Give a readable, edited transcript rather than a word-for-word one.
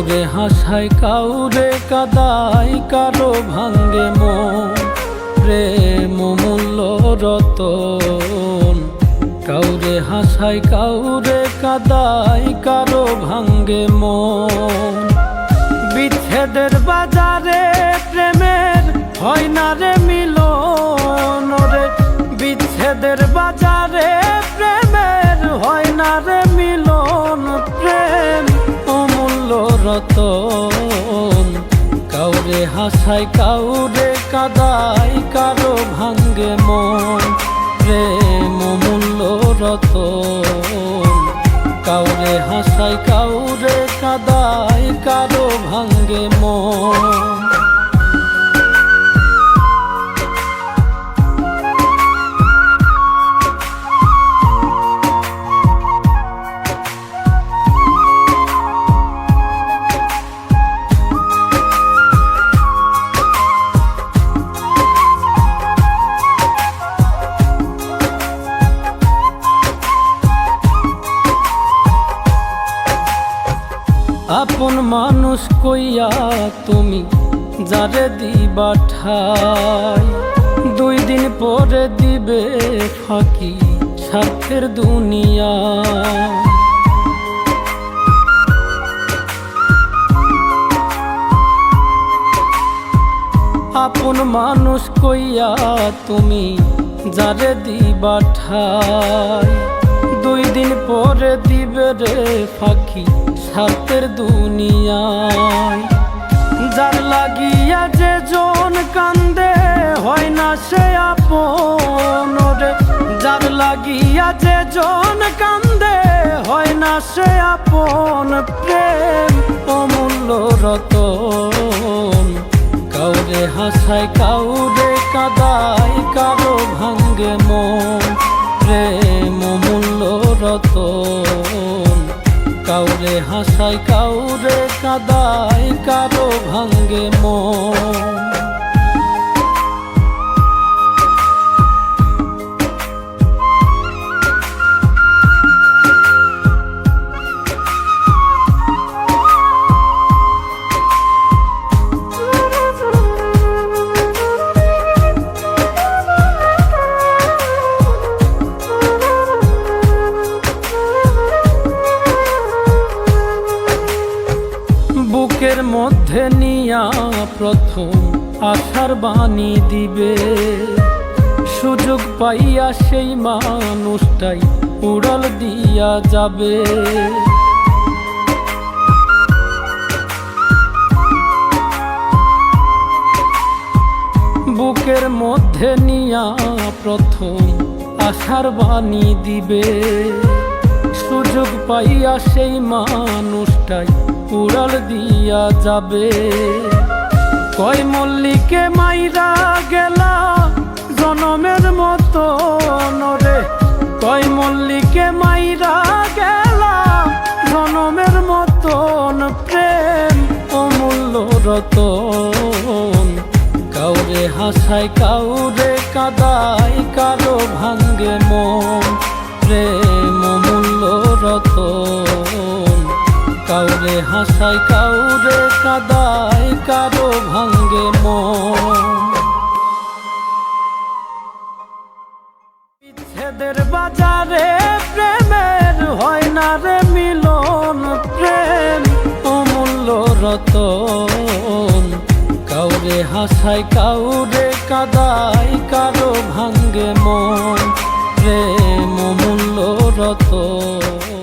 কাউরে হাসায় কাউরে কাদায়, কারো ভাঙ্গে মন। প্রেম মূল্য রতন, কাউরে হাসায় কাউরে কাদায়, কারো ভাঙ্গে মন। বিচ্ছেদের বাজারে প্রেমের হয় না রে মিলন রে, বিচ্ছেদের বাজারে প্রেমের হয় না রে মিলন। প্রেম অমূল্য রতন, কাউরে হাসায় কাউরে কাদায়, কারো ভাঙ্গে মন। প্রেম অমূল্য রতন, কাউরে হাসায় কাউরে কাদায়, কারো ভাঙ্গে মন। আপন মানুষ কইয়া তুমি যারে দিবা ঠাই, 2 দিন পরে দিবে ফাঁকি স্বার্থের দুনিয়া। আপন মানুষ কইয়া তুমি যারে দিবা ঠাই, 2 দিন পরে দিবে রে ফাঁকি স্বার্থের দুনিয়ায়। যার লাগিয়া যে জন কান্দে হয় না সে আপন রে, যার লাগিয়া যে জন কান্দে হয় না সে আপন। প্রেম অমূল্য রতন, কাউরে হাসায় কাউরে কাদায়, কারো ভাঙ্গে মন। প্রেম অমূল্য রতন, কাউরে হাসায় কাউরে কাদায়, কারো ভাঙ্গে মন। বুকের মধ্যে নিয়া প্রথম আশার বাণী দিবে, সুযোগ পাইয়া সেই মানুষটাই উড়াল দিয়া যাবে। বুকের মধ্যে নিয়া প্রথম আশার বাণী দিবে, সুযোগ পাইয়া সেই মানুষটাই উড়াল দিয়া যাবে। কয় মল্লিকে মাইরা গেলা জনমের মতো রে, কয় মল্লিকে মাইরা গেলা জনমের মতন। প্রেম অমূল্য রতন, কাউরে হাসায় কাউরে কাদায়, কারো ভাঙ্গে মন। প্রেম অমূল্য রতন, কাউরে হাসায় কাউরে কাদায়, কারো ভাঙ্গে মন। বিচ্ছেদের বাজারে প্রেমের হয় না রে মিলন। প্রেম অমূল্য রতন, কাউরে হাসায় কাউরে কাদায়, কারো ভাঙ্গে মন। প্রেম অমূল্য রতন।